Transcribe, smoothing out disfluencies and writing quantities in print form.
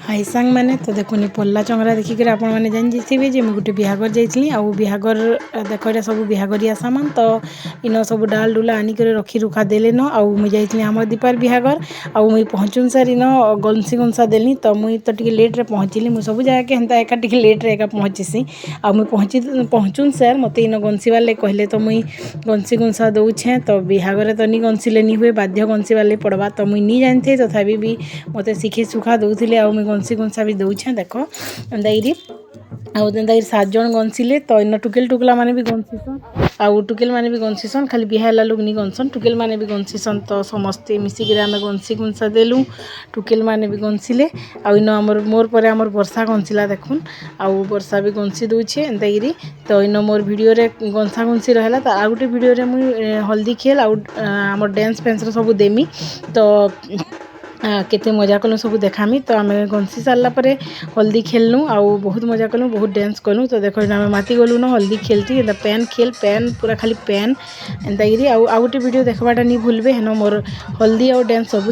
high सांग मैंने तो देखुनी पल्ला चंगरा देखिक आपण मैंने जानी जे गोटे बिहागर जाइली आउ बिहागर देख ये सब बिहागरिया सामान तो इन सब डाल डुला आनिक रखी रुखा देले न आउ मुई जाइली आम दीपार बिहागर आउ मुई पहुँचुन सार इन गंसी गंसा देली तो मुई तो टिके लेट्रे पहुँचली मुई सब जगह के हेन्ता एका टिके लेट्रे एका पहुँचसी आ मुई पहुँचुन सार मत इन गंसी वाले कहले तो मुई गंसी गंसा दौछे तो बिहागर तो नी गंसिले नी हुए बाध्य गंसी वाले पड़वा तो मुई नी जानी तथापि भी मत शिखी सुखा दौले आ गंसी गंसा भी दौछे देख एंदाइरी आउ देंदाइर 7 जन गंसिले तो इन टुकेल टुकला माने भी गंसीसन आउ टुकेल माने भी गंसीसन खाली बिहाला लोग नी गंसन टुकेल माने भी गंसीसन तो समस्ते मिसिक आम गंसी गुंसा देलु टुकेल माने भी गंसिले आउ इन आमर मोर पर आमर वर्षा गंसिला देखुन आउ वर्षा भी गंसी दौछे एंदाइरी तो इन मोर वीडियो रे गंसा गंसी रहला तो आ गोटे वीडियो रे मुई हल्दी खेल आउ आमर डांस फैंस सब देमी तो केते मजा कलु सब देखामी तो आम गंसी सारा पर हल्दी खेलनु आउ बहुत मजा कलु बहुत डांस कलु तो देख आम माती गलु न हल्दी खेलती पैन खेल पैन पूरा खाली पैन एंता आउ गोटे वीडियो देखवाटा नहीं भूलबे हेन मोर हल्दी आउ डांस सब